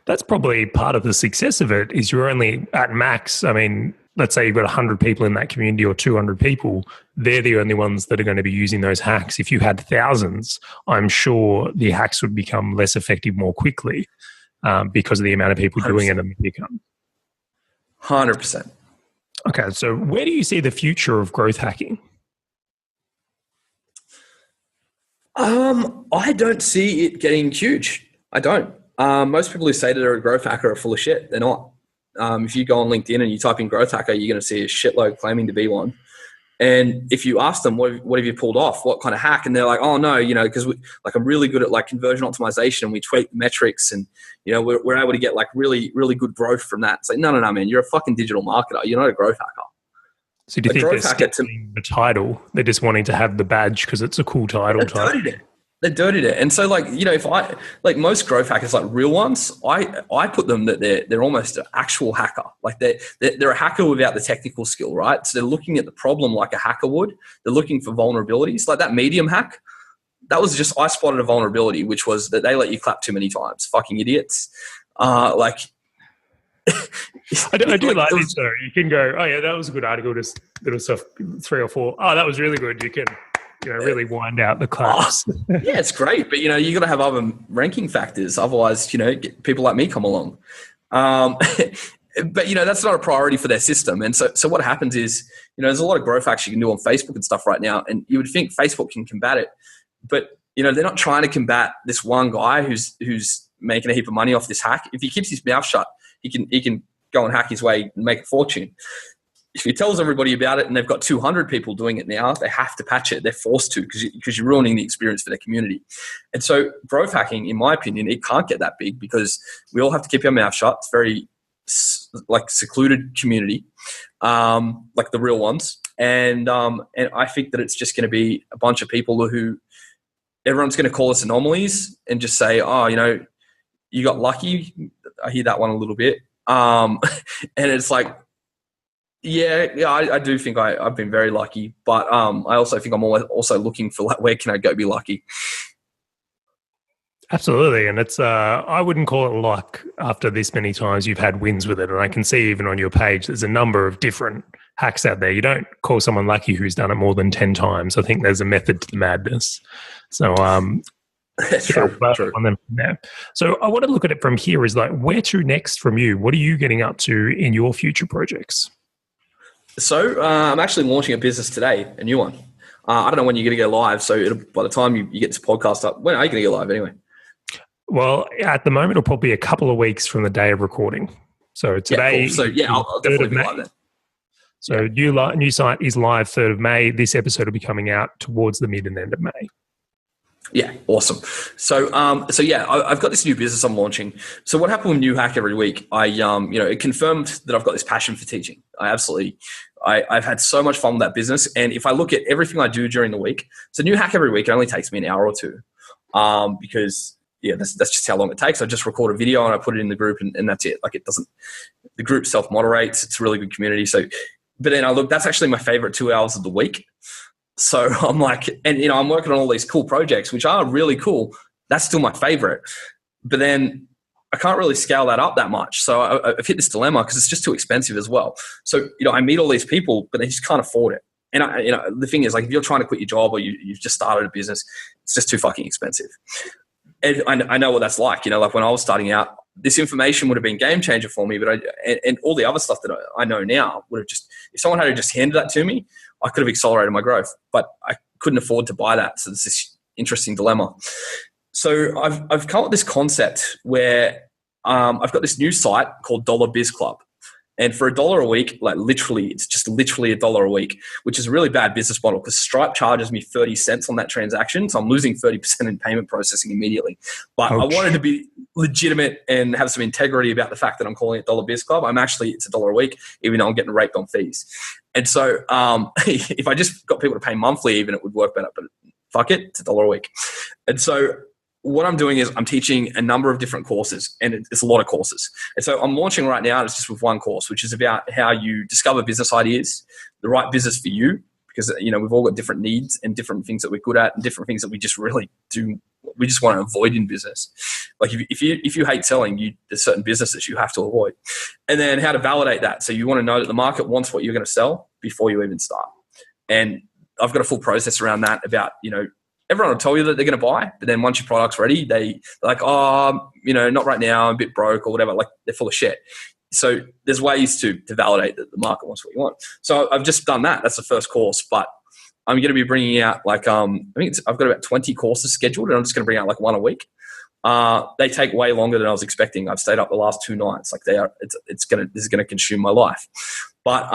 That's probably part of the success of it is you're only at max. I mean, let's say you've got 100 people in that community or 200 people. They're the only ones that are going to be using those hacks. If you had thousands, I'm sure the hacks would become less effective more quickly because of the amount of people 100%. doing it and become. 100%. Okay, so where do you see the future of growth hacking? I don't see it getting huge. I don't. Most people who say that they're a growth hacker are full of shit. They're not. If you go on LinkedIn and you type in growth hacker, you're going to see a shitload claiming to be one. And if you ask them, what have you pulled off? What kind of hack? And they're like, oh no, because I'm really good at like conversion optimization and we tweak metrics and, we're able to get like really, really good growth from that. It's like, no, man, you're a fucking digital marketer. You're not a growth hacker. So do you think they're skipping the title? They're just wanting to have the badge because it's a cool title. They dirtied it. And so if I, like most growth hackers, like real ones, I put them that they're almost an actual hacker. Like they're a hacker without the technical skill, right? So they're looking at the problem like a hacker would. They're looking for vulnerabilities. Like that Medium hack, that was just, I spotted a vulnerability, which was that they let you clap too many times. Fucking idiots. I do like this though. You can go, oh yeah, that was a good article, just little stuff, 3 or 4. Oh, that was really good. You can really wind out the class. Yeah, it's great. But, you got to have other ranking factors. Otherwise, people like me come along. But, that's not a priority for their system. And so what happens is, there's a lot of growth hacks you can do on Facebook and stuff right now. And you would think Facebook can combat it. But, they're not trying to combat this one guy who's making a heap of money off this hack. If he keeps his mouth shut, he can go and hack his way and make a fortune. If he tells everybody about it and they've got 200 people doing it now, they have to patch it. They're forced to because you're ruining the experience for their community. And so growth hacking, in my opinion, it can't get that big because we all have to keep our mouth shut. It's very secluded community, like the real ones. And I think that it's just going to be a bunch of people who everyone's going to call us anomalies and just say, oh, you got lucky. I hear that one a little bit. And it's like, yeah, I do think I've been very lucky, but I also think I'm also looking for like, where can I go be lucky? Absolutely. And it's, I wouldn't call it luck after this many times you've had wins with it. And I can see even on your page, there's a number of different hacks out there. You don't call someone lucky who's done it more than 10 times. I think there's a method to the madness. So, True. So I want to look at it from here is like, where to next from you? What are you getting up to in your future projects? So I'm actually launching a business today, a new one. I don't know when you're going to go live. So by the time you get this podcast up, when are you going to go live anyway? Well, at the moment, it'll probably be a couple of weeks from the day of recording. So today, yeah, cool. So yeah, I'll definitely be live then. So new site is live 3rd of May. This episode will be coming out towards the mid and end of May. Yeah, awesome. So, I've got this new business I'm launching. So what happened with New Hack every week? It confirmed that I've got this passion for teaching. I've had so much fun with that business. And if I look at everything I do during the week, so New Hack every week, it only takes me an hour or two, because that's just how long it takes. I just record a video and I put it in the group and that's it. Like the group self-moderates. It's a really good community. So, but then I look, that's actually my favorite 2 hours of the week. So I'm like, and I'm working on all these cool projects, which are really cool. That's still my favorite. But then I can't really scale that up that much. So I've hit this dilemma because it's just too expensive as well. So, I meet all these people, but they just can't afford it. And the thing is, like, if you're trying to quit your job or you've just started a business, it's just too fucking expensive. And I know what that's like. Like when I was starting out, this information would have been game changer for me, but and all the other stuff that I know now would have just, if someone had just handed that to me, I could have accelerated my growth, but I couldn't afford to buy that. So there's this interesting dilemma. So I've come up with this concept where I've got this new site called Dollar Biz Club. And for $1 a week, it's just literally $1 a week, which is a really bad business model because Stripe charges me 30 cents on that transaction. So I'm losing 30% in payment processing immediately. But I wanted to be legitimate and have some integrity about the fact that I'm calling it Dollar Biz Club. It's $1 a week, even though I'm getting raped on fees. And so if I just got people to pay monthly, even it would work better. But fuck it, it's $1 a week. And so what I'm doing is I'm teaching a number of different courses, and it's a lot of courses. And so I'm launching right now, it's just with one course, which is about how you discover business ideas, the right business for you, because, we've all got different needs and different things that we're good at and different things that we just really do. We just want to avoid in business. Like if you hate selling, there's certain businesses you have to avoid. And then how to validate that. So you want to know that the market wants what you're going to sell before you even start. And I've got a full process around that about, everyone will tell you that they're going to buy, but then once your product's ready, they're like, not right now, I'm a bit broke or whatever. Like, they're full of shit. So there's ways to validate that the market wants what you want. So I've just done that. That's the first course, but I'm going to be bringing out I've got about 20 courses scheduled, and I'm just going to bring out like one a week. They take way longer than I was expecting. I've stayed up the last 2 nights. Like this is going to consume my life. But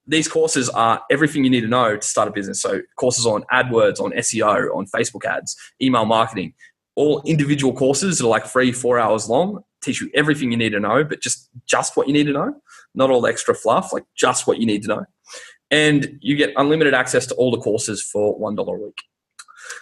these courses are everything you need to know to start a business. So courses on AdWords, on SEO, on Facebook ads, email marketing, all individual courses that are like 3-4 hours long, teach you everything you need to know, but just what you need to know, not all the extra fluff, like just what you need to know. And you get unlimited access to all the courses for $1 a week.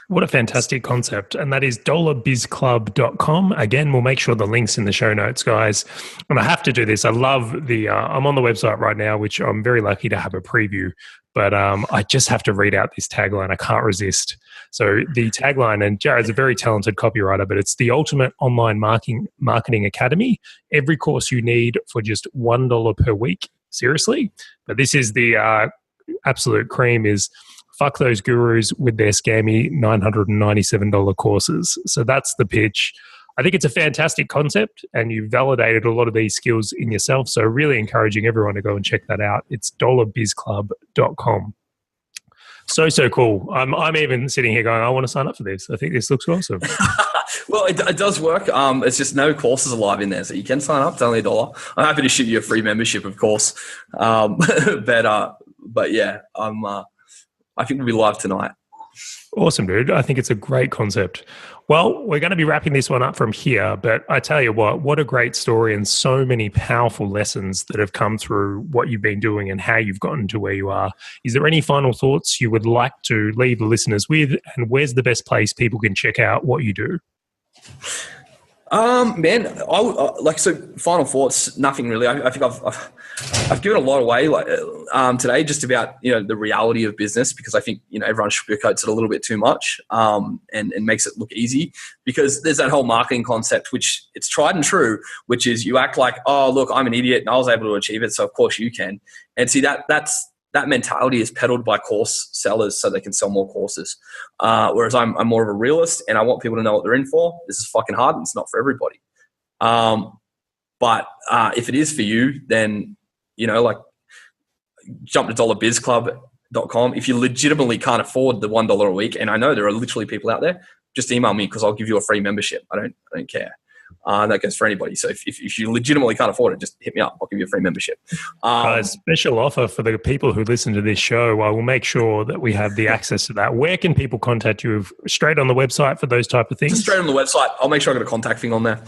What a fantastic concept. And that is dollarbizclub.com. Again, we'll make sure the link's in the show notes, guys. And I have to do this. I love I'm on the website right now, which I'm very lucky to have a preview, but I just have to read out this tagline. I can't resist. So the tagline, and Jared's a very talented copywriter, but it's the ultimate online marketing academy. Every course you need for just $1 per week. Seriously. But this is the absolute cream is fuck those gurus with their scammy $997 courses. So that's the pitch. I think it's a fantastic concept, and you've validated a lot of these skills in yourself. So really encouraging everyone to go and check that out. It's dollarbizclub.com. So cool. I'm even sitting here going, I want to sign up for this. I think this looks awesome. Well, it does work. It's just no courses are live in there, so you can sign up. It's only $1. I'm happy to shoot you a free membership, of course. But yeah, I think we'll be live tonight. Awesome, dude. I think it's a great concept. Well, we're going to be wrapping this one up from here, but I tell you what a great story and so many powerful lessons that have come through what you've been doing and how you've gotten to where you are. Is there any final thoughts you would like to leave the listeners with, and where's the best place people can check out what you do? Man, so final thoughts, nothing really. I think I've given a lot away today, just about, the reality of business, because I think, everyone sugarcoats it a little bit too much, and makes it look easy, because there's that whole marketing concept, which it's tried and true, which is you act like, oh, look, I'm an idiot and I was able to achieve it, so of course you can. And see, that mentality is peddled by course sellers so they can sell more courses. Whereas I'm more of a realist, and I want people to know what they're in for. This is fucking hard, and it's not for everybody. But if it is for you, then, jump to dollarbizclub.com. If you legitimately can't afford the $1 a week, and I know there are literally people out there, just email me, because I'll give you a free membership. I don't care. That goes for anybody. So if you legitimately can't afford it, just hit me up. I'll give you a free membership. Special offer for the people who listen to this show. I will make sure that we have the access to that. Where can people contact you? Straight on the website for those type of things? Just straight on the website. I'll make sure I got a contact thing on there.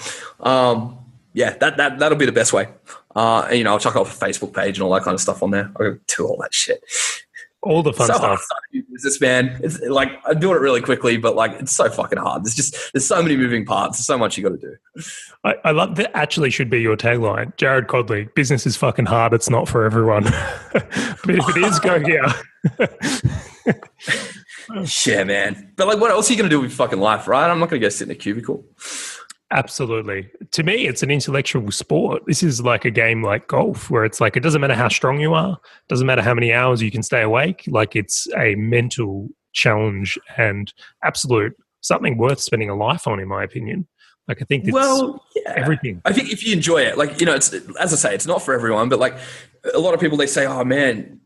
That'll be the best way. I'll chuck off a Facebook page and all that kind of stuff on there. I'll do all that shit. All the fun stuff. Business, man. It's like, I'm doing it really quickly, but it's so fucking hard. There's so many moving parts. There's so much you got to do. I love that. Actually, should be your tagline, Jared Codling. Business is fucking hard. It's not for everyone. But if it is, go here. Yeah, man. But what else are you going to do with your fucking life, right? I'm not going to go sit in a cubicle. Absolutely. To me, it's an intellectual sport. This is like a game like golf, where it's like, it doesn't matter how strong you are, doesn't matter how many hours you can stay awake. Like, it's a mental challenge and absolute something worth spending a life on, in my opinion. Like, I think it's everything. I think if you enjoy it, it's, as I say, it's not for everyone, but a lot of people, they say, oh man,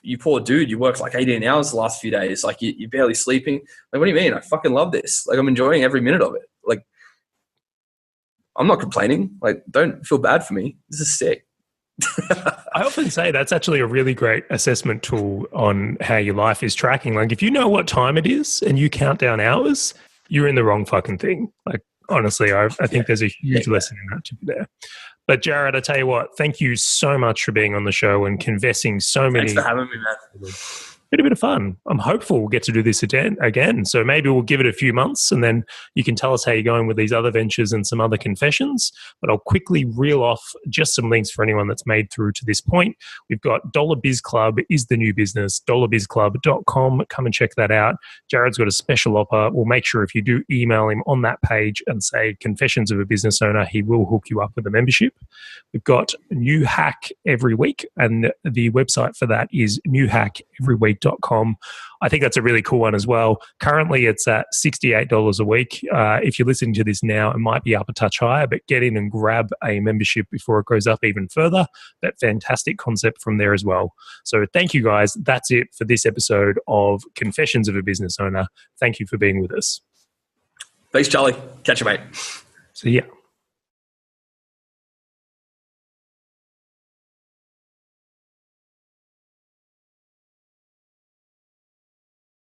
you poor dude, you worked 18 hours the last few days. You're barely sleeping. What do you mean? I fucking love this. I'm enjoying every minute of it. I'm not complaining. Don't feel bad for me. This is sick. I often say that's actually a really great assessment tool on how your life is tracking. If you know what time it is and you count down hours, you're in the wrong fucking thing. Honestly, I think there's a huge lesson in that to be there. But Jared, I tell you what, thank you so much for being on the show and confessing so many. Thanks for having me, man. been a bit of fun. I'm hopeful we'll get to do this again. So maybe we'll give it a few months and then you can tell us how you're going with these other ventures and some other confessions. But I'll quickly reel off just some links for anyone that's made through to this point. We've got Dollar Biz Club is the new business, dollarbizclub.com. Come and check that out. Jared's got a special offer. We'll make sure if you do email him on that page and say Confessions of a Business Owner, he will hook you up with a membership. We've got New Hack Every Week, and the website for that is newhackeveryweek.com. I think that's a really cool one as well. Currently, it's at $68 a week. If you're listening to this now, it might be up a touch higher, but get in and grab a membership before it goes up even further. That fantastic concept from there as well. So thank you, guys. That's it for this episode of Confessions of a Business Owner. Thank you for being with us. Thanks, Charlie. Catch you, mate. See ya.